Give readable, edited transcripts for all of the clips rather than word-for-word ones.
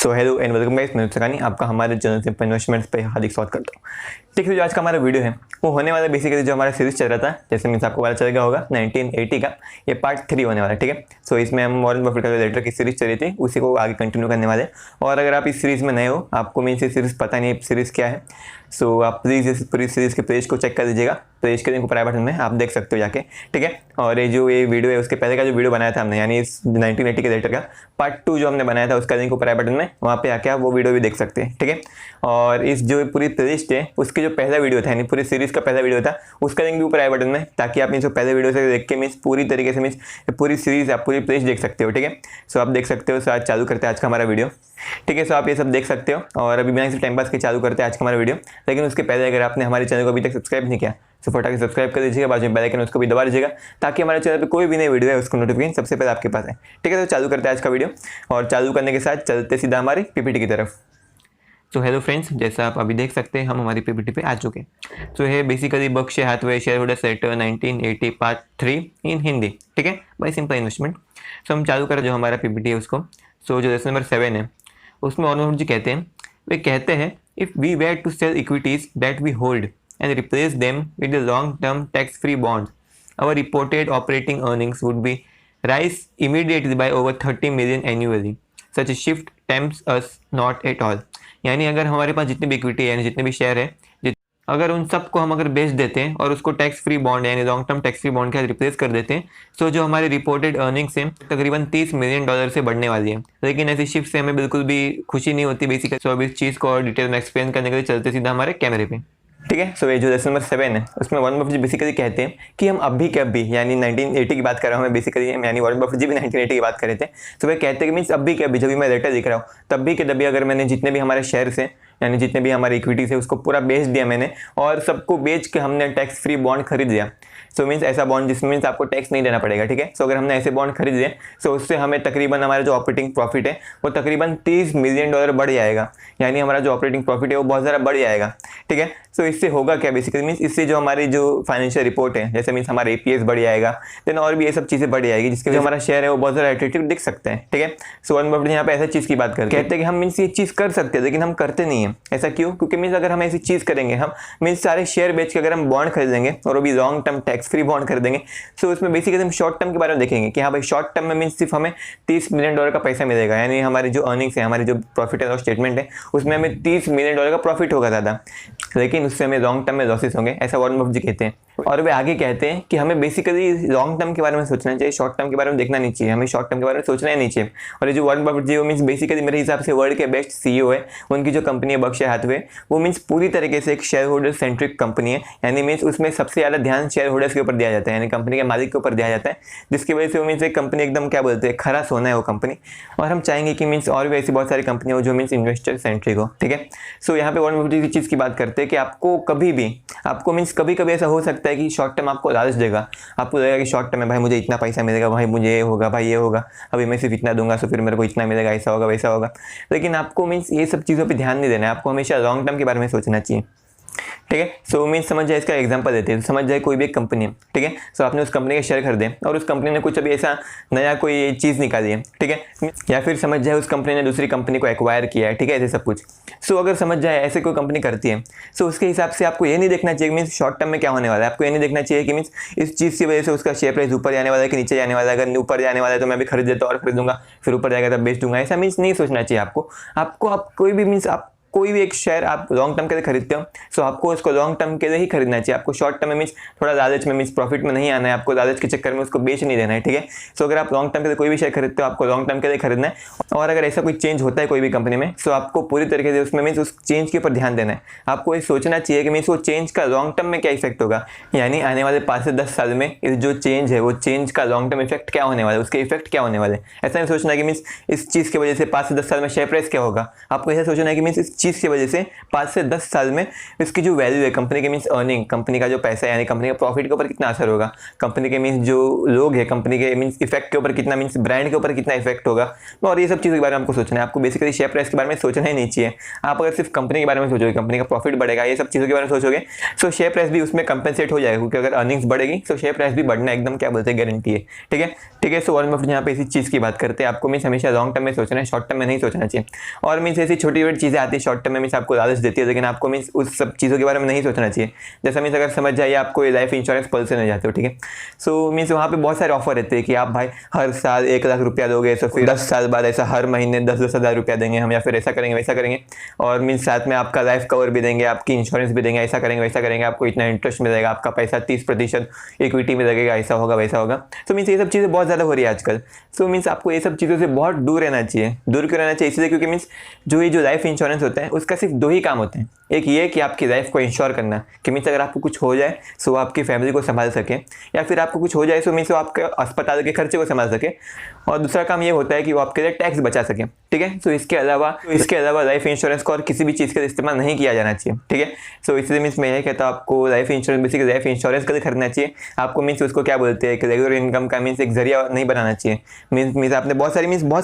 So hello and welcome guys, मैं सकानी आपका हमारे चैनल से इन्वेस्टमेंट्स पे हार्दिक स्वागत करता हूँ। ठीक है, जो आज का हमारा वीडियो है वो होने वाला बेसिकली जो हमारा सीरीज चल रहा था, जैसे मीन्स आपको पता चल गया होगा 1980 का ये पार्ट 3 होने वाला है। ठीक है, सो इसमें हम वॉरेन बफेट का जो लेटर की सीरीज चली थी उसी को आगे कंटिन्यू करने वाले। और अगर आप इस सीरीज में नए हो, आपको मीन्स ये सीरीज पता नहीं है सीरीज क्या है, सो आप प्लीज़ इस पूरी सीरीज के पेज को चेक कर दीजिएगा। पेज के लिंक ऊपर आई बटन में आप देख सकते हो जाके। ठीक है, और ये वीडियो है उसके पहले का जो वीडियो बनाया था हमने, यानी इस 1980 के लेटर का पार्ट 2 जो हमने बनाया था, उसका लिंक ऊपर आई बटन में, वहाँ पे आके आप वो वीडियो भी देख सकते हैं। ठीक है, और इस जो पूरी प्लेलिस्ट है उसके जो पहला वीडियो था, यानी पूरी सीरीज का पहला वीडियो था, उसका लिंक भी ऊपर आई बटन में, ताकि आप इन जो पहले वीडियो से देख के मीन्स पूरी तरीके से मीन्स पूरी सीरीज आप पूरी प्लेलिस्ट देख सकते हो। ठीक है, सो आप देख सकते हो। सो आज चालू करते हैं आज का हमारा वीडियो। ठीक है, सो आप ये सब देख सकते हो और अभी बिना किसी टाइम पास के चालू करते हैं आज का हमारा वीडियो। लेकिन उसके पहले अगर आपने हमारे चैनल को अभी तक सब्सक्राइब नहीं किया तो फटाके सब्सक्राइब कर दीजिएगा, बाजू में बेल आइकन उसको भी दबा दीजिएगा, ताकि हमारे चैनल पे कोई भी नई वीडियो है उसको नोटिफिकेशन सबसे पहले आपके पास है। ठीक है, तो चालू करते हैं आज का वीडियो और चालू करने के साथ चलते सीधा हमारी पीपीटी की तरफ। तो हेलो फ्रेंड्स, जैसा आप अभी देख सकते हैं हम हमारी पीपीटी पे आ चुके हैं। तो ये basically Berkshire Hathaway shareholders letter 1980 part 3 in Hindi. ठीक है, बाय सिंपल इन्वेस्टमेंट। सो हम चालू करें जो हमारा पीपीटी है उसको। सो जो लेसन नंबर 7 है उसमें वॉरेन बफेट जी कहते हैं, वे कहते हैं if we were to sell equities that we hold and replace them with the long-term tax-free bonds, our reported operating earnings would be rise immediately by over 30 million annually. Such a shift tempts us not at all. यानी अगर हमारे पास जितनी भी equity है, यानी जितने भी share है, अगर उन सबको हम अगर बेच देते हैं और उसको टैक्स फ्री बॉन्ड यानी long term tax free bond के साथ रिप्लेस कर देते हैं, तो जो हमारे रिपोर्टेड अर्निंग्स हैं तकरीबन $30 मिलियन से बढ़ने वाली है। लेकिन ऐसी शिफ्ट से हमें बिल्कुल भी खुशी नहीं होती बेसिकली। सो अब इस चीज़ को और डिटेल में एक्सप्लेन करने के लिए चलते सीधा हमारे कैमरे पे। ठीक है, सो ये जो लेसन नंबर 7 है उसमें वॉरेन बफेट जी बेसिकली कहते हैं कि हम अभी के अभी, यानी 1980 की बात कर रहा हूँ मैं बेसिकली, यानी वॉरेन बफेट जी भी 1980 की बात कर रहे थे। तो वे कहते हैं कि मीन्स अभी के अभी जब भी मैं लेटर लिख रहा हूँ तब भी के तभी अगर मैंने जितने भी हमारे शेयर्स हैं, यानी जितने भी हमारी इक्विटीज है उसको पूरा बेच दिया मैंने, और सबको बेच के हमने टैक्स फ्री बॉन्ड खरीद लिया। सो मीन्स ऐसा बॉन्ड जिसमें मीन्स आपको टैक्स नहीं देना पड़ेगा। ठीक है, सो अगर हमने ऐसे बॉन्ड खरीद लिए तो उससे हमें तकरीबन हमारा जो ऑपरेटिंग प्रॉफिट है वो तकरीबन $30 मिलियन बढ़ जाएगा, यानी हमारा जो ऑपरेटिंग प्रॉफिट है वो बहुत ज़्यादा बढ़ जाएगा। ठीक है, सो इससे होगा क्या बेसिकली मीन्स इससे जो हमारी जो फाइनेंशियल रिपोर्ट है, जैसे मीन्स हमारा APS बढ़ जाएगा, देन और भी ये सब चीज़ें बढ़ जाएगी, जिसके जो हमारा शेयर है वो बहुत ज़्यादा एट्रैक्टिव दिख सकते हैं। ठीक है, सो वॉरेन बफेट यहाँ पे ऐसा चीज़ की बात करते हैं, कहते हैं कि हम मीन्स ये चीज़ कर सकते हैं लेकिन हम करते नहीं है। ऐसा क्यों? क्योंकि मीन्स अगर हम ऐसी चीज़ करेंगे, हम मीन्स सारे शेयर बेच के अगर हम बॉन्ड खरीदेंगे और वो भी long term tax free bond खरीदेंगे, सो उसमें बेसिकली हम शॉर्ट टर्म के बारे में देखेंगे कि हाँ भाई शॉर्ट टर्म में मीन्स सिर्फ हमें $30 मिलियन का पैसा मिलेगा, यानी हमारी जो अर्निंग्स है, हमारी जो प्रॉफिट एंड लॉस स्टेटमेंट है उसमें हमें $30 मिलियन का प्रॉफिट होगा ज़्यादा, लेकिन उससे हमें लॉन्ग टर्म में लॉसेस होंगे, ऐसा वॉरेन बफेट जी कहते हैं। और वे आगे कहते हैं कि हमें बेसिकली लॉन्ग टर्म के बारे में सोचना चाहिए, शॉर्ट टर्म के बारे में देखना नहीं चाहिए, हमें शॉर्ट टर्म के बारे में सोचना ही नहीं चाहिए। और ये जो वॉरेन बफेट जी वो मीन्स बेसिकली मेरे हिसाब से वर्ल्ड के बेस्ट CEO है, उनकी जो कंपनी है बर्कशायर हैथवे, वो मीन्स पूरी तरीके से एक शेयर होल्डर सेंट्रिक कंपनी है, यानी मीन्स उसमें सबसे ज़्यादा ध्यान शेयर होल्डर्स के ऊपर दिया जाता है, यानी कंपनी के मालिक के ऊपर दिया जाता है, जिसकी वजह से वो मीन्स एक कंपनी एकदम क्या बोलते हैं खरा सोना है वो कंपनी। और हम चाहेंगे कि मीन्स और भी ऐसी बहुत सारी कंपनी हो जो मीन्स इन्वेस्टर सेंट्रिक हो। ठीक है, सो यहाँ पे वॉरेन बफेट की चीज़ की बात करते हैं कि आपको कभी भी आपको मीन्स कभी कभी ऐसा हो सकता है कि शॉर्ट टर्म आपको लालच देगा, आपको लगेगा कि शॉर्ट टर्म में भाई मुझे इतना पैसा मिलेगा, भाई मुझे ये होगा, भाई ये होगा, अभी मैं सिर्फ इतना दूंगा तो फिर मेरे को इतना मिलेगा, ऐसा होगा वैसा होगा। लेकिन आपको मीन्स ये सब चीज़ों पे ध्यान नहीं देना है, आपको हमेशा लॉन्ग टर्म के बारे में सोचना चाहिए। ठीक है, सो मीन्स समझ जाए, इसका एग्जांपल देते हैं, समझ जाए कोई भी एक कंपनी है। ठीक है, सो आपने उस कंपनी के शेयर खरीदे और उस कंपनी ने कुछ अभी ऐसा नया कोई चीज़ निकाली है। ठीक है, या फिर समझ जाए उस कंपनी ने दूसरी कंपनी को एक्वायर किया है। ठीक है, ऐसे सब कुछ। सो अगर समझ जाए ऐसे कोई कंपनी करती है, सो उसके हिसाब से आपको ये नहीं देखना चाहिए मीन्स शॉर्ट टर्म में क्या होने वाला है, आपको ये नहीं देखना चाहिए कि मीन्स इस चीज़ की वजह से उसका शेयर प्राइस ऊपर जाने वाला है कि नीचे जाने वाला है। अगर ऊपर जाने वाला है तो मैं भी खरीद देता और खरीदूंगा, फिर ऊपर जाएगा तब बेच दूंगा, ऐसा मीन्स नहीं सोचना चाहिए आपको। आप कोई भी मीन्स आप कोई भी एक शेयर आप लॉन्ग टर्म के लिए खरीदते हो, सो आपको उसको लॉन्ग टर्म के लिए ही खरीदना चाहिए। आपको शॉर्ट टर्म में मीन्स थोड़ा लालच में मीन्स प्रॉफिट में नहीं आना है, आपको लालच के चक्कर में उसको बेच नहीं देना है। ठीक है, सो अगर आप लॉन्ग टर्म के लिए कोई भी शेयर खरीदते हो, आपको लॉन्ग टर्म के लिए खरीदना है। और अगर ऐसा कोई चेंज होता है कोई भी कंपनी में, सो आपको पूरी तरीके से उसमें मीन्स उस चेंज के ऊपर ध्यान देना है। आपको ये सोचना चाहिए कि मीन्स वो चेंज का लॉन्ग टर्म में क्या इफेक्ट होगा, यानी आने वाले 5 से 10 साल में इस जो चेंज है वो चेंज का लॉन्ग टर्म इफेक्ट क्या होने वाला है, उसके इफेक्ट क्या होने वाले। ऐसा नहीं सोचना कि मीन्स इस चीज़ की वजह से 5 से 10 साल में शेयर प्राइस क्या होगा, आपको ऐसा सोचना है कि मीन्स इस चीज़ की वजह से 5 से 10 साल में इसकी जो वैल्यू है कंपनी के मीन्स अर्निंग, कंपनी का जो पैसा है यानी कंपनी का प्रॉफिट के ऊपर कितना असर होगा, कंपनी के मीन्स जो लोग हैं कंपनी के मीन्स इफेक्ट के ऊपर कितना, मीन्स ब्रांड के ऊपर कितना इफेक्ट होगा, और ये सब चीज़ों के बारे में आपको सोचना है। आपको बेसिकली शेयर प्राइस के बारे में सोचना ही नहीं चाहिए। आप अगर सिर्फ कंपनी के बारे में सोचोगे, कंपनी का प्रॉफिट बढ़ेगा, ये सब चीज़ों के बारे में सोचोगे, सो शेयर प्राइस भी उसमें कंपेंसेट हो जाएगा, क्योंकि अगर अर्निंग्स बढ़ेगी तो शेयर प्राइस भी बढ़ना एकदम क्या बोलते हैं गारंटी है। ठीक है, ठीक है। सो वॉरेन बफेट यहाँ पे इसी चीज़ की बात करते हैं। आपको मीन्स हमेशा लॉन्ग टर्म में सोचना है, शॉर्ट टर्म में नहीं सोचना चाहिए। और मीन्स ऐसी छोटी छोटी चीज़ें आती है शॉर्ट टर्म में, मीन्स आपको लालच देती है, लेकिन आपको मीन्स उस सब चीज़ों के बारे में नहीं सोचना चाहिए। जैसा मीन्स अगर समझ जाइए आपको लाइफ इंश्योरेंस पॉलिसी नहीं जाते हो, ठीक है, सो मीन्स वहाँ पे बहुत सारे ऑफर रहते हैं कि आप भाई हर साल 1 लाख रुपया दोगे, तो फिर 10 साल बाद ऐसा हर महीने 10-10 हज़ार रुपया देंगे हम, या फिर ऐसा करेंगे वैसा करेंगे, और मीन्स साथ में आपका लाइफ कवर भी देंगे, आपकी इंश्योरेंस भी देंगे, ऐसा करेंगे वैसा करेंगे, आपको इतना इंटरेस्ट मिलेगा, आपका पैसा 30% इक्विटी में लगेगा, ऐसा होगा वैसा होगा। तो मीन्स ये सब चीज़ें बहुत ज़्यादा हो रही है आजकल। सो मीन्स आपको ये सब चीज़ों से बहुत दूर रहना चाहिए। दूर क्यों रहना चाहिए? इसलिए क्योंकि मीन्स जो ये जो लाइफ इंश्योरेंस होता है उसका सिर्फ 2 ही काम होते हैं। एक ये कि आपकी लाइफ को इंश्योर करना, कि मीन्स अगर आपको कुछ हो जाए सो आपकी फैमिली को संभाल सके, या फिर आपको कुछ हो जाए सो मीन्स वो आपके अस्पताल के खर्चे को संभाल सके। और दूसरा काम ये होता है कि वो आपके लिए टैक्स बचा सके। ठीक है, सो इसके अलावा लाइफ इंश्योरेंस को और किसी भी चीज़ के लिए इस्तेमाल नहीं किया जाना चाहिए। ठीक है, सो इसलिए मीन्स मैं ये कहता हूँ आपको life insurance, basically life insurance के लिए खरीदना चाहिए। आपको मीन्स उसको क्या बोलते हैं कि रेगुलर इनकम का मीन्स एक जरिया नहीं बनाना चाहिए। मीन्स आपने बहुत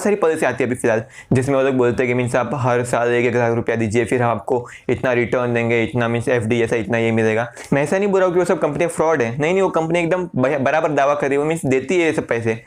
सारी पॉलिसी आती है अभी फिलहाल, जिसमें वो लोग बोलते हैं कि मीन्स आप हर साल 1-1 लाख रुपया दीजिए, फिर हम आपको इतना रिटर्न देंगे, इतना मीन्स FD ऐसा इतना ये मिलेगा। मैं ऐसा नहीं बोल रहा हूँ कि वो सब कंपनी फ्रॉड है, नहीं, वो कंपनी एकदम बराबर दावा कर रही है, वो मीन्स देती है ये सब पैसे,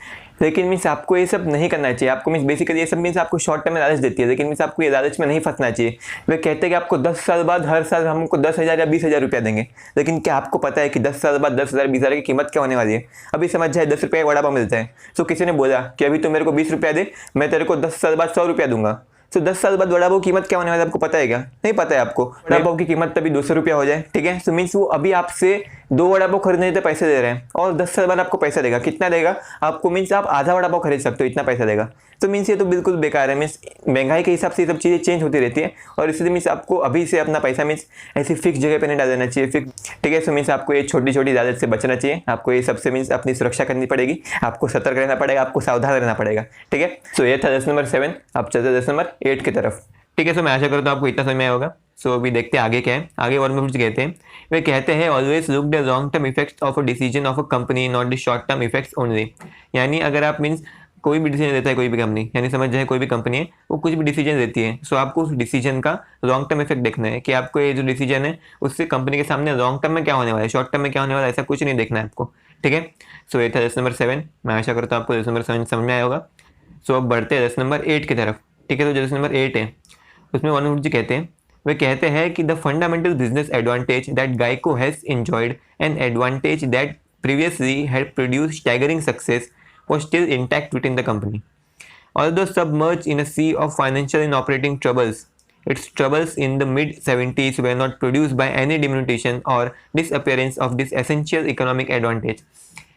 लेकिन मीन्स आपको ये सब नहीं करना चाहिए। आपको मीन्स बेसिकली ये सब मीन्स आपको शॉर्ट टर्म में लालच देती है, लेकिन मीन्स आपको ये लालच में नहीं फंसना चाहिए। वे कहते हैं कि आपको 10 साल बाद हर साल हमको 10,000 या 20,000 रुपया देंगे, लेकिन क्या आपको पता है कि 10 साल बाद 10,000 20,000 की कीमत क्या होने वाली है? अभी समझ जाए 10 रुपये का वड़ा पाव मिलता है, तो किसी ने बोला कि अभी तो मेरे को 20 रुपया दे, मैं तेरे को 10 साल बाद 100 रुपया दूंगा। तो 10 साल बाद वड़ा पाव कीमत क्या होने वाली है आपको पता है क्या? नहीं पता है आपको। वड़ा पाव की कीमत तभी 200 रुपया हो जाए। ठीक है, सो मीन्स वो अभी आपसे 2 वड़ा पाव खरीदने के पैसे दे रहे हैं, और 10 साल बाद आपको पैसा देगा। कितना देगा आपको? मीन्स आप आधा वड़ा पाव खरीद सकते हो, इतना पैसा देगा। तो मीन्स ये तो बिल्कुल बेकार है। मीन्स महंगाई के हिसाब से ये सब चीज़ें चेंज होती रहती है, और इसलिए मीन्स आपको अभी से अपना पैसा मीन्स ऐसी फिक्स जगह पे नहीं डाल देना चाहिए। ठीक है, सो मीन्स आपको ये छोटी छोटी लालच से बचना चाहिए। आपको ये सबसे मीन्स अपनी सुरक्षा करनी पड़ेगी, आपको सतर्क रहना पड़ेगा, आपको सावधान रहना पड़ेगा। ठीक है, सो ये था लेसन नंबर 7। अब चलते लेसन नंबर 8 की तरफ। ठीक है, सो मैं आशा करता हूँ आपको इतना समझ में आया होगा। सो अभी देखते हैं आगे क्या है। आगे वॉरेन बफेट कहते हैं, वे कहते हैं always look the long term effects of a decision of a company, not the short term effects only. यानी अगर आप मीन्स कोई भी डिसीजन लेता है कोई भी कंपनी, यानी समझ जाए कोई भी कंपनी है वो कुछ भी डिसीजन लेती है, सो आपको उस डिसीजन का लॉन्ग टर्म इफेक्ट देखना है कि आपको ये जो डिसीजन है उससे कंपनी के सामने लॉन्ग टर्म में क्या होने वाला है, शॉर्ट टर्म में क्या होने वाला है, ऐसा कुछ नहीं देखना है आपको। ठीक है, सो ये था लेसन नंबर 7। मैं आशा करता हूँ आपको लेसन नंबर 7 समझ में आया होगा। सो अब बढ़ते हैं लेसन नंबर 8 की तरफ। ठीक है, तो जो लेसन नंबर 8 है उसमें वॉरेन बफेट जी कहते हैं, वे कहते हैं कि the fundamental business advantage that गाइको has enjoyed, an advantage that previously had produced staggering success, was still intact within the company. Although submerged in a sea of financial and operating troubles, its troubles in the mid-70s were not produced by any diminution or disappearance of this essential economic advantage.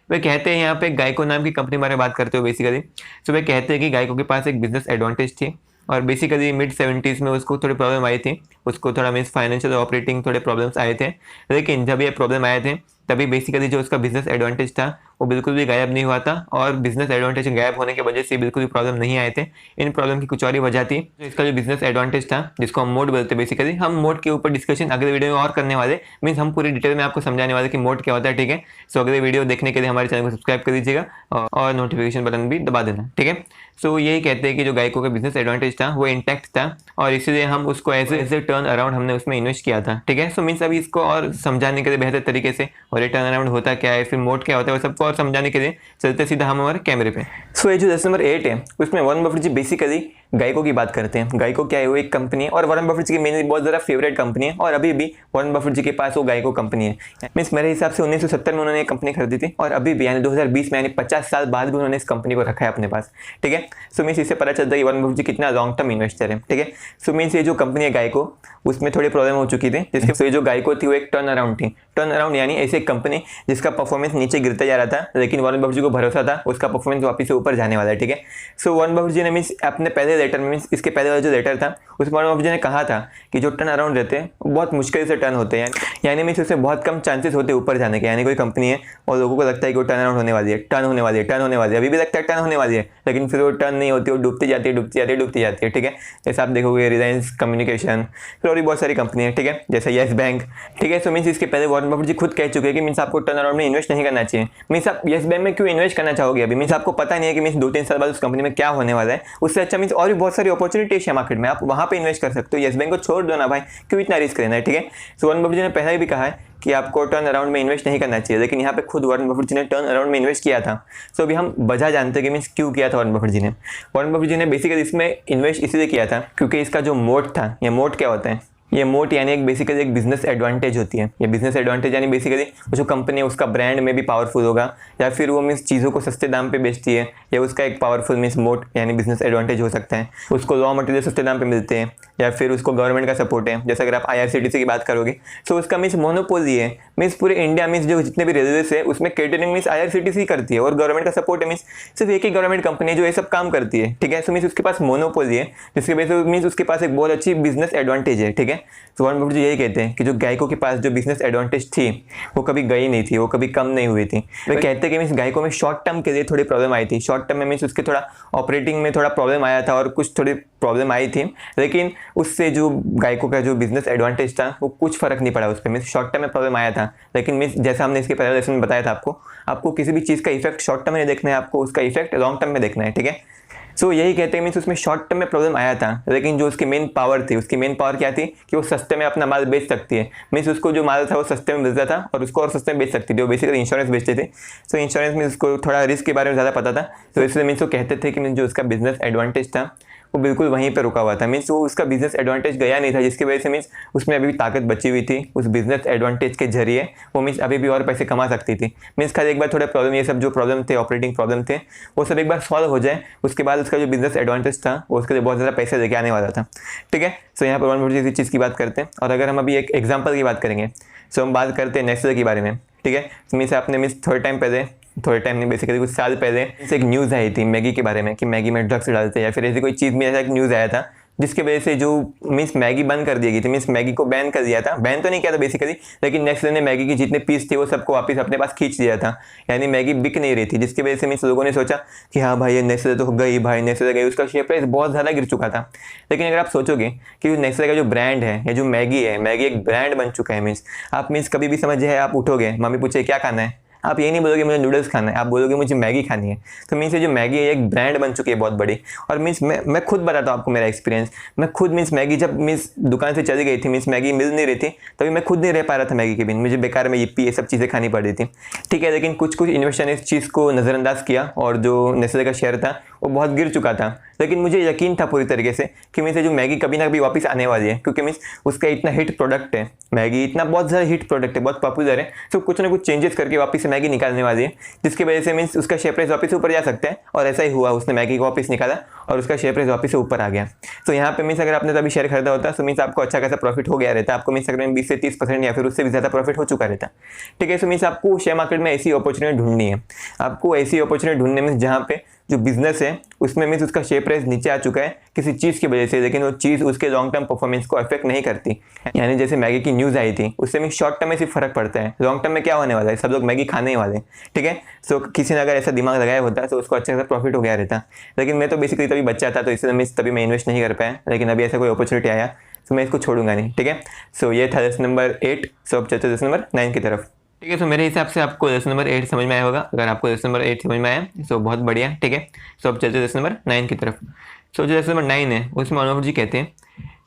वे कहते हैं यहाँ पे गाइको नाम की company बारे में बात करते हो बेसिकली। सो वे कहते हैं कि गाइको के पास एक बिजनेस एडवांटेज थी, और बेसिकली mid-70s में उसको थोड़ी प्रॉब्लम आई थी, उसको थोड़ा मीन्स फाइनेंशियल ऑपरेटिंग थोड़े प्रॉब्लम्स आए थे, लेकिन जब ये प्रॉब्लम आए थे तभी बेसिकली जो उसका बिजनेस एडवांटेज था वो बिल्कुल भी गायब नहीं हुआ था, और बिजनेस एडवांटेज गायब होने की वजह से बिल्कुल भी प्रॉब्लम नहीं आए थे। इन प्रॉब्लम की कुछ और ही वजह थी। तो इसका जो बिजनेस एडवांटेज था जिसको हम मोड बोलते हैं, बेसिकली हम मोड के ऊपर डिस्कशन अगले वीडियो में और करने वाले, मीन्स हम पूरी डिटेल में आपको समझाने वाले कि मोड क्या होता है। ठीक है, सो अगले वीडियो देखने के लिए हमारे चैनल को सब्सक्राइब कर दीजिएगा और नोटिफिकेशन बटन भी दबा देना। ठीक है, सो यही कहते हैं कि जो गाइको का बिजनेस एडवांटेज था वो इंटैक्ट था, और इसीलिए हम उसको एज ए टर्न अराउंड हमने उसमें इन्वेस्ट किया था। ठीक है, सो मीन्स अभी इसको और समझाने के लिए बेहतर तरीके से, और ये टर्न अराउंड होता क्या है, फिर मोड क्या होता है, वो सबको और समझाने के लिए चलते सीधा हम हमारे कैमरे पे। सो ये जो लेसन नंबर 8 है उसमें वॉरेन बफेट जी बेसिकली गाइको की बात करते हैं। गाइको क्या है? वो एक कंपनी है, और वॉरेन बफेट जी की मेनली बहुत ज़्यादा फेवरेट कंपनी है, और अभी भी वॉरेन बफेट जी के पास वो गाइको कंपनी है। मीन्स मेरे हिसाब से 1970 में उन्होंने एक कंपनी खरीदी थी, और अभी भी यानी 2020 में यानी 50 साल बाद भी उन्होंने इस कंपनी को रखा है अपने पास। ठीक है, सो मीन्स इससे पता चलता है कि वॉरेन बफेट जी कितना लॉन्ग टर्म इन्वेस्टर है। ठीक है, सो मीन्स ये जो कंपनी है गाइको उसमें थोड़ी प्रॉब्लम हो चुकी थी, जिसके जो गाइको थी वो एक टर्न अराउंड थी। टर्न अराउंड यानी ऐसी एक कंपनी जिसका परफॉर्मेंस नीचे गिरता जा रहा था, लेकिन वॉरेन बफेट जी को भरोसा था उसका परफॉर्मेंस वापस से ऊपर जाने वाला है। ठीक है, सो वॉरेन बफेट जी ने मीन्स अपने पहले लेटर में, मीन्स इसके पहले वाला जो लेटर था उसमें वॉरेन बफेट जी ने कहा था कि जो टर्न अराउंड रहते हैं वो बहुत मुश्किल से टर्न होते हैं, यानी मीन्स उसमें बहुत कम चांसेस होते हैं ऊपर जाने के। यानी कोई कंपनी है और लोगों को लगता है कि वो टर्न अराउंड होने वाली है, टर्न होने वाली है, टर्न होने वाली है, अभी भी लगता है टर्न होने वाली है, लेकिन फिर वो वो टर्न नहीं होती, वो डूबती जाती है, डूबती जाती है, डूबती जाती है, ठीक है। जैसे आप देखोगे रिलायंस कम्युनिकेशन, फिर और भी बहुत सारी कंपनी है, ठीक है, जैसे येस बैंक, ठीक है। सो मीन्स इसके पहले वॉरेन बफेट जी खुद कह चुके हैं कि मीन्स आपको टर्न अराउंड में इन्वेस्ट नहीं करना चाहिए। मीन्स आप येस बैंक में क्यों इन्वेस्ट करना चाहोगे अभी, मीन्स आपको पता नहीं है कि मीन्स 2-3 साल बाद उस कंपनी में क्या होने वाला है। उससे अच्छा मीन्स और भी बहुत सारी अपॉर्चुनिटीज है मार्केट में, आप वहाँ पे इन्वेस्ट कर सकते हो। येस बैंक को छोड़ दो ना भाई, क्यों इतना रिस्क लेना है, ठीक है। सो वॉरेन बफेट जी ने पहले भी कहा है कि आपको टर्न अराउंड में इन्वेस्ट नहीं करना चाहिए, लेकिन यहाँ पे खुद वॉरेन बफेट जी ने टर्न अराउंड में इन्वेस्ट किया था। सो अभी हम वजह जानते हैं कि मीन्स क्यों किया था वॉरेन बफेट जी ने। वॉरेन बफेट जी ने बेसिकली इसमें इन्वेस्ट इसलिए किया था क्योंकि इसका जो मोट था, ये मोट क्या होता है, ये मोट यानी एक बेसिकली एक बिजनेस एडवांटेज होती है। ये बिजनेस एडवांटेज यानी बेसिकली जो कंपनी है उसका ब्रांड में भी पावरफुल होगा, या फिर वो मीन्स चीज़ों को सस्ते दाम पे बेचती है, या उसका एक पावरफुल मीन्स मोट यानी बिजनेस एडवांटेज हो सकता है। उसको रॉ मटेरियल सस्ते दाम पे मिलते हैं, या फिर उसको गवर्नमेंट का सपोर्ट है। जैसे अगर आप IRCTC की बात करोगे तो उसका मीन्स मोनोपोली है, मीन्स पूरे इंडिया मीन्स जो जितने भी रेलवेज है उसमें केटरिंग मीन्स IRCTC करती है, और गवर्नमेंट का सपोर्ट है, मीन्स सिर्फ एक ही गवर्नमेंट कंपनी है जो ये सब काम करती है, ठीक है। सो मीन्स उसके पास मोनोपोली है, जिसकी वजह से मीन्स उसके पास एक बहुत अच्छी बिजनेस एडवांटेज है, ठीक है। तो वॉरेन बफेट यही कहते हैं कि जो गायकों के पास जो बिजनेस एडवांटेज थी वो कभी गई नहीं थी, वो कभी कम नहीं हुई थी। वे कहते हैं कि मीन्स गायकों में शॉर्ट टर्म के लिए थोड़ी प्रॉब्लम आई थी, शॉर्ट टर्म में मीन्स उसके थोड़ा ऑपरेटिंग में थोड़ा प्रॉब्लम आया था और कुछ थोड़ी प्रॉब्लम आई थी, लेकिन उससे जो गायकों का जो बिजनेस एडवांटेज था वो कुछ फर्क नहीं पड़ा उस पर। मीन्स शॉर्ट टर्म में प्रॉब्लम आया था, लेकिन मीन्स जैसा हमने इसके पहले लेसन में बताया था आपको किसी भी चीज़ का इफेक्ट शॉर्ट टर्म में नहीं देखना है, आपको उसका इफेक्ट लॉन्ग टर्म में देखना है, ठीक है। सो यही कहते हैं मीन्स उसमें शॉर्ट टर्म में प्रॉब्लम आया था, लेकिन जो उसकी मेन पावर थी, उसकी मेन पावर क्या थी कि वो सस्ते में अपना माल बेच सकती है। मीन्स उसको जो माल था वो सस्ते में मिलता था और उसको और सस्ते में बेच सकती थी। वो बेसिकली इंश्योरेंस बेचते थे। सो इंश्योरेंस में उसको थोड़ा रिस्क के बारे में ज़्यादा पता था, तो इसलिए मीन्स वो कहते थे कि मीन्स जो उसका बिजनेस एडवांटेज था वो बिल्कुल वहीं पर रुका हुआ था। मीन्स वो उसका बिजनेस एडवांटेज गया नहीं था, जिसकी वजह से मीन्स उसमें अभी भी ताकत बची हुई थी। उस बिजनेस एडवांटेज के जरिए वो मीन्स अभी भी और पैसे कमा सकती थी। मीन्स खाली एक बार थोड़ा प्रॉब्लम, ये सब जो प्रॉब्लम थे, ऑपरेटिंग प्रॉब्लम थे, वो सब एक बार सॉल्व हो जाए, उसके बाद उसका जो बिजनेस एडवांटेज था वो उसके लिए बहुत ज़्यादा पैसे लेके आने वाला था, ठीक है। सो यहाँ पर वॉरेन बफेट इसी चीज़ की बात करते हैं। और अगर हम अभी एक एग्जाम्पल की बात करेंगे, सो हम बात करते हैं नेस्ले के बारे में, ठीक है। मीन्स आपने मीन्स थोड़े टाइम नहीं बेसिकली कुछ साल पहले एक न्यूज़ आई थी मैगी के बारे में कि मैगी में ड्रग्स डालते हैं या फिर ऐसी कोई चीज़ में, ऐसा एक न्यूज़ आया था जिसकी वजह से जो मीन्स मैगी बंद कर दी गई थी। मीन्स मैगी को बैन कर दिया था, बैन तो नहीं किया था बेसिकली, लेकिन नेस्ले ने मैगी की जितने पीस थे वो सबको वापस अपने पास खींच दिया था, यानी मैगी बिक नहीं रही थी, जिसकी वजह से मीन्स लोगों ने सोचा कि हाँ भाई ये नेस्ले तो गई, भाई नेस्ले गई, उसका शेयर प्राइस बहुत ज़्यादा गिर चुका था। लेकिन अगर आप सोचोगे कि नेस्ले का जो ब्रांड है या जो मैगी है, मैगी एक ब्रांड बन चुका है। मीन्स आप मीन्स कभी भी समझ है, आप उठोगे, मम्मी पूछे क्या खाना है, आप ये नहीं बोलोगे मुझे नूडल्स खाना है, आप बोलोगे मुझे मैगी खानी है। तो मीन्स ये जो मैगी है एक ब्रांड बन चुकी है बहुत बड़ी। और मीन्स मैं खुद बताता हूँ आपको मेरा एक्सपीरियंस। मैं खुद मीन्स मैगी जब मीन्स दुकान से चली गई थी, मीन्स मैगी मिल नहीं रही थी, तभी मैं खुद नहीं रह पा रहा था मैगी के बिन, मुझे बेकार में yippee ये सब चीज़ें खानी पड़ रही थी, ठीक है। लेकिन कुछ इन्वेस्टर ने इस चीज़ को नज़रअंदाज किया और जो नेस्ले का शेयर था वो बहुत गिर चुका था। लेकिन मुझे यकीन था पूरी तरीके से कि मीन्स जो मैगी कभी ना कभी वापस आने वाली है, क्योंकि मीन्स उसका इतना हिट प्रोडक्ट है, मैगी इतना बहुत ज़्यादा हिट प्रोडक्ट है, बहुत पॉपुलर है। तो कुछ ना कुछ चेंजेस करके वापस से मैगी निकालने वाली है, जिसकी वजह से मीन्स उसका शेयर प्राइस वापस ऊपर जा सकता है। और ऐसा ही हुआ, उसने मैगी को वापस निकाला और उसका शेयर प्राइस वापस से ऊपर आ गया। तो यहाँ पे मीन्स अगर आपने तभी शेयर खरीदा होता तो मीन्स आपको अच्छा खासा प्रॉफिट हो गया रहता, आपको मीन्स अगर 20 से 30% या फिर उससे भी ज़्यादा प्रॉफिट हो चुका रहता, ठीक है। सो मीन्स आपको शेयर मार्केट में ऐसी अपॉर्चुनिटी ढूंढनी है, आपको ऐसी अपॉर्चुनिटी ढूंढने में जहाँ पे जो बिजनेस है उसमें मीन्स उसका शेयर प्राइस नीचे आ चुका है किसी चीज़ की वजह से, लेकिन वो चीज़ उसके लॉन्ग टर्म परफॉर्मेंस को अफेक्ट नहीं करती। यानी जैसे मैगी की न्यूज़ आई थी, उससे मीन्स शॉर्ट टर्म में सिर्फ फर्क पड़ता है, लॉन्ग टर्म में क्या होने वाला है, सब लोग मैगी खाने ही वाले, ठीक है। सो किसी ने अगर ऐसा दिमाग लगाया होता तो उसको अच्छा खासा प्रॉफिट हो गया रहता। लेकिन मैं तो बेसिकली तभी बच्चा था, तो इसलिए मीन्स तभी मैं इन्वेस्ट नहीं कर पाया, लेकिन अभी ऐसा कोई अपॉर्चुनिटी आया तो मैं इसको छोड़ूंगा नहीं, ठीक है। सो ये था लेसन नंबर 8। सो अब चलते लेसन नंबर 9 की तरफ, ठीक है। सो मेरे हिसाब से आपको लेसन नंबर 8 समझ में आया होगा। अगर आपको लेसन नंबर 8 समझ में आया सो बहुत बढ़िया, ठीक है। सो अब चलते लेसन नंबर 9 की तरफ। सो जो लेसन नंबर 9 है उसमें वॉरेन बफेट जी कहते हैं,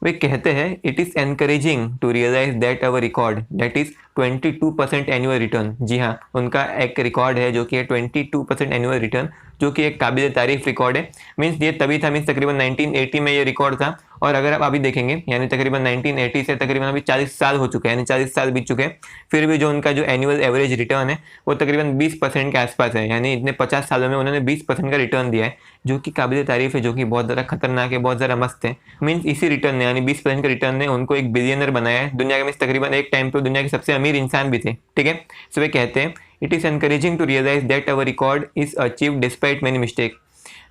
वे कहते हैं it is encouraging to realise that our record that is 22% annual return. जी हाँ, उनका एक रिकॉर्ड है जो कि है 22% एनुअल रिटर्न, जो कि एक काबिल तारीफ रिकॉर्ड है। मीन्स ये तभी था, मीन्स तकरीबन 1980 में ये रिकॉर्ड था। और अगर आप अभी देखेंगे यानी तकरीबन 1980 से तकरीबन अभी 40 साल हो चुके हैं, यानी 40 साल बीत चुके हैं, फिर भी जो उनका जो एनुअल एवरेज रिटर्न है वो तकरीबन 20% के आसपास है। यानी इतने 50 सालों में उन्होंने 20% का रिटर्न दिया है, जो कि काबिल तारीफ है, जो कि बहुत ज़्यादा खतरनाक है, बहुत ज़्यादा मस्त है। मीन्स इसी रिटर्न ने यानी 20% का रिटर्न ने उनको एक बिलियनर बनाया है दुनिया के। मीन्स तकरीबन एक टाइम पर दुनिया के सबसे अमीर इंसान भी थे, ठीक है। सो वे कहते हैं it is encouraging to realise that our record is achieved despite many mistake.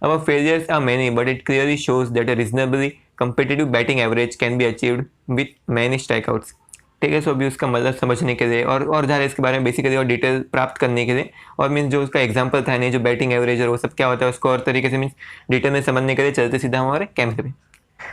Our failures are many, but it clearly shows that a reasonably competitive batting average can be achieved with many strikeouts. ठीक है। सो अभी उसका मतलब समझने के लिए और ज़्यादा इसके बारे में बेसिकली और डिटेल प्राप्त करने के लिए और मीन्स जो उसका एग्जांपल था नहीं, जो बैटिंग एवरेज और वो सब क्या होता है उसको और तरीके से मीन्स डिटेल में समझने के लिए चलते सीधा हमारे कैमरे पे।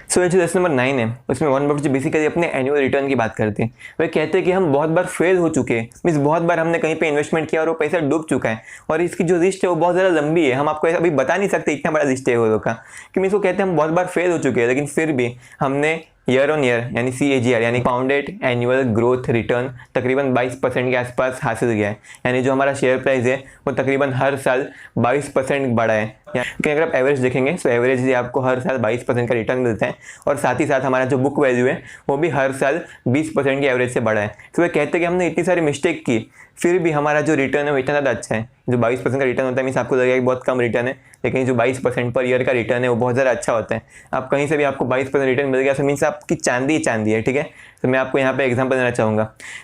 सो ये जो लेसन नंबर 9 है उसमें वन बट जो बेसिकली अपने एनुअल रिटर्न की बात करते हैं। वह कहते हैं कि हम बहुत बार फेल हो चुके हैं, मीन्स बहुत बार हमने कहीं पे इन्वेस्टमेंट किया और वो पैसा डूब चुका है और इसकी जो लिस्ट है वो बहुत ज़्यादा लंबी है। हम आपको अभी बता नहीं सकते इतना बड़ा लिस्ट है वो लोग का, कि मीन्स वो कहते हैं हम बहुत बार फेल हो चुके हैं लेकिन फिर भी हमने ईयर ऑन ईयर यानी CAGR यानी कंपाउंडेड एनुअल ग्रोथ रिटर्न तकरीबन 22% के आसपास हासिल किया है। यानी जो हमारा शेयर प्राइस है वो तकरीबन हर साल 22% बढ़ा है। कि अगर आप एवरेज देखेंगे तो एवरेज आपको हर साल 22% का रिटर्न मिलता है और साथ ही साथ हमारा जो बुक वैल्यू है वो भी हर साल 20% की एवरेज से बढ़ा है। तो वे कहते हैं कि हमने इतनी सारी मिस्टेक की फिर भी हमारा जो रिटर्न है वो इतना ज़्यादा अच्छा है। जो 22% का रिटर्न होता है मीन्स आपको लगेगा कि बहुत कम रिटर्न है, लेकिन जो 22% पर ईयर का रिटर्न है वो बहुत ज़्यादा अच्छा होता है। आप कहीं से भी आपको 22% रिटर्न मिल गया तो मीन्स आपकी चांदी ही चांदी है, ठीक है। तो मैं आपको यहाँ पे एग्जांपल देना चाहूँगा।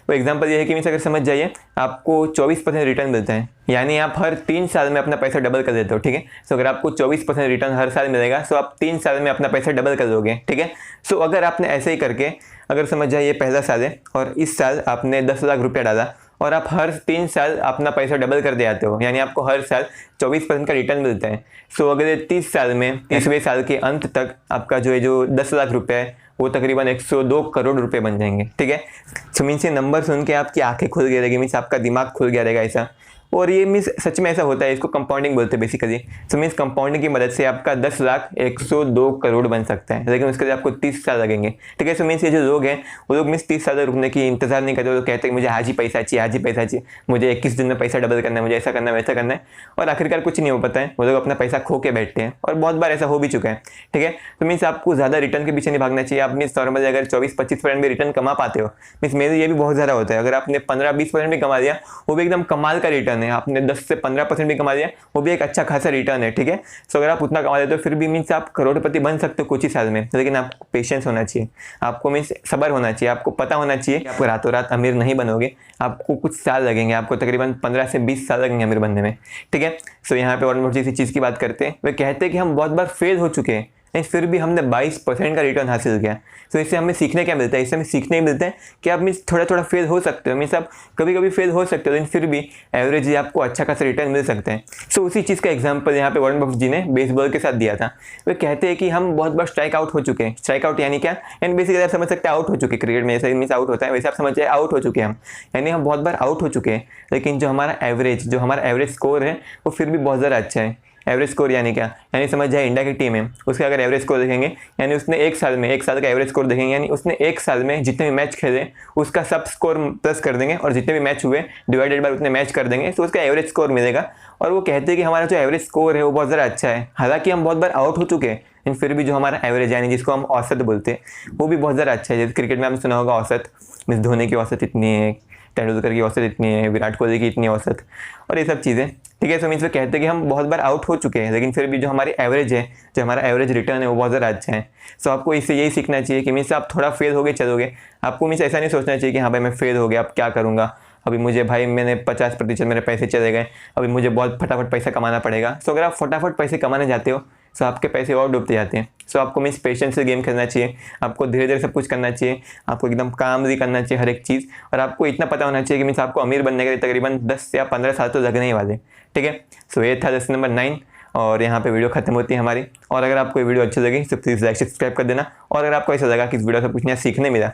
वो एग्जांपल ये है कि मीन्स अगर समझ जाइए आपको 24% रिटर्न मिलता है, यानी आप हर 3 साल में अपना पैसा डबल कर देते हो, ठीक है। सो अगर आपको 24% रिटर्न हर साल मिलेगा तो आप 3 साल में अपना पैसा डबल कर दोगे, ठीक है। सो अगर आपने ऐसे ही करके अगर समझ जाइए पहला साल है और इस साल आपने 10 लाख रुपया डाला और आप हर 3 साल अपना पैसा डबल कर दे आते हो, यानी आपको हर साल 24% का रिटर्न मिलता है। सो अगले 30 साल में 30वें साल के अंत तक आपका जो 10 लाख रुपया है वो तकरीबन 102 करोड़ रुपए बन जाएंगे, ठीक है। सो मीन्स ये नंबर सुन के आपकी आंखें खुल गई रहेगी, मीन्स आपका दिमाग खुल गया रहेगा ऐसा। और ये मीन्स सच में ऐसा होता है, इसको कंपाउंडिंग बोलते हैं बेसिकली। सो मीन्स कंपाउंडिंग की मदद से आपका 10 लाख 102 करोड़ बन सकता है, लेकिन उसके लिए आपको 30 साल लगेंगे, ठीक है। सो मीन्स ये जो लोग हैं वो लोग मीन्स 30 साल रुकने की इंतजार नहीं करते, वो कहते हैं मुझे आज ही पैसा चाहिए, आज ही पैसा चाहिए, मुझे 21 दिन में पैसा डबल करना है, मुझे ऐसा करना है वैसा करना है, और आखिरकार कुछ नहीं हो पाता है। वो लोग अपना पैसा खो के बैठते हैं और बहुत बार ऐसा हो भी चुका है, ठीक है। तो मीन्स आपको ज़्यादा रिटर्न के पीछे नहीं भागना चाहिए। आप मीन्स नॉर्मली अगर 24-25% भी रिटर्न कमा पाते हो, मीन्स मेरे ये भी बहुत ज़्यादा होता है। अगर आपने 15-20% भी कमा लिया वो भी एकदम कमाल का रिटर्न है। आपने 10 से 15% भी कमा लिया वो भी एक अच्छा खासा रिटर्न है, ठीक है। सो अगर आप उतना कमा लेते हो फिर भी मीन्स आप करोड़पति बन सकते हो कुछ ही साल में, लेकिन आपको पेशेंस होना चाहिए, आपको मीन्स सब्र होना चाहिए, आपको पता होना चाहिए कि आप रातों रात अमीर नहीं बनोगे, आपको कुछ साल लगेंगे, आपको तकरीबन 15 से 20 साल लगेंगे अमीर बनने में, ठीक है। सो यहाँ पे और मोटी सी चीज़ की बात करते हैं। वे कहते हैं कि हम बहुत बार फेल हो चुके हैं फिर भी हमने 22% का रिटर्न हासिल किया। तो इससे हमें सीखने क्या मिलता है? इससे हमें सीखने मिलता है कि आप मीन्स थोड़ा थोड़ा फेल हो सकते हो, मीन्स आप कभी कभी फेल हो सकते हो, लेकिन फिर भी एवरेज आपको अच्छा खासा रिटर्न मिल सकता है। सो उसी चीज़ का एग्जांपल यहाँ पे वॉरेन बफेट जी ने बेसबॉल के साथ दिया था। वे कहते हैं कि हम बहुत बार स्ट्राइक आउट हो चुके हैं। स्ट्राइक आउट यानी क्या? यानी बेसिकली आप समझ सकते हैं आउट हो चुके, क्रिकेट में जैसे मीन्स आउट होता है वैसे आप समझ जाए आउट हो चुके हैं हम, यानी हम बहुत बार आउट हो चुके हैं, लेकिन जो हमारा एवरेज स्कोर है वो फिर भी बहुत ज़्यादा अच्छा है। एवरेज स्कोर यानी क्या? यानी समझ जाए इंडिया की टीम है, उसके अगर एवरेज स्कोर देखेंगे यानी उसने एक साल का एवरेज स्कोर देखेंगे, यानी उसने एक साल में जितने भी मैच खेले उसका सब स्कोर प्लस कर देंगे और जितने भी मैच हुए डिवाइडेड बाय उतने मैच कर देंगे, तो उसका एवरेज स्कोर मिलेगा। और वो कहते हैं कि हमारा जो एवरेज स्कोर है वो बहुत ज़्यादा अच्छा है। हालांकि हम बहुत बार आउट हो चुके हैं लेकिन फिर भी जो हमारा एवरेज यानी जिसको हम औसत बोलते हैं वो भी बहुत ज़्यादा अच्छा है। जैसे क्रिकेट में आपने सुना होगा औसत, मीन्स धोनी की औसत इतनी है, तेंदुलकर की औसत इतनी है, विराट कोहली की इतनी औसत और ये सब चीज़ें, ठीक है। सो मीन्स वो कहते हैं कि हम बहुत बार आउट हो चुके हैं लेकिन फिर भी जो हमारी एवरेज है, जो हमारा एवरेज रिटर्न है वो बहुत ज़्यादा अच्छा है। सो आपको इससे यही सीखना चाहिए कि मीन्स आप थोड़ा फेल हो गए चलोगे, आपको मीन्स ऐसा नहीं सोचना चाहिए कि हाँ भाई मैं फेल हो गया अब क्या करूँगा, अभी मुझे भाई मैंने 50% मेरे पैसे चले गए, अभी मुझे बहुत फटाफट पैसा कमाना पड़ेगा। सो अगर आप फटाफट पैसे कमाने जाते हो सो आपके पैसे और डूबते जाते हैं। सो आपको मीन्स पेशेंस से गेम खेलना चाहिए, आपको धीरे धीरे सब कुछ करना चाहिए, आपको एकदम कामली करना चाहिए हर एक चीज़, और आपको इतना पता होना चाहिए कि मीन्स आपको अमीर बनने के लिए तकरीबन 10 या 15 साल तो लगने ही वाले, ठीक है। सो ये था लेसन नंबर 9 और यहाँ पे वीडियो खत्म होती है हमारी। और अगर आपको ये वीडियो अच्छी लगी तो प्लीज़ लाइक सब्सक्राइब कर देना, और अगर आपको ऐसा लगा कि इस वीडियो से कुछ नया सीखने मिला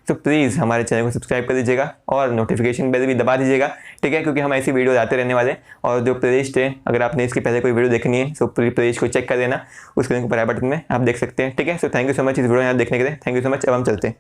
तो प्लीज़ हमारे चैनल को सब्सक्राइब कर दीजिएगा और नोटिफिकेशन बेल भी दबा दीजिएगा, ठीक है, क्योंकि हम ऐसी वीडियो आते रहने वाले। और जो प्लेलिस्ट है अगर आपने इसके पहले कोई वीडियो देखनी है तो पूरी प्लेलिस्ट को चेक कर देना, उसके लिंक ऊपर आई बटन में आप देख सकते हैं, ठीक है। So thank you so much इस वीडियो यहाँ देखने के लिए, थैंक यू सो मच। अब हम चलते हैं।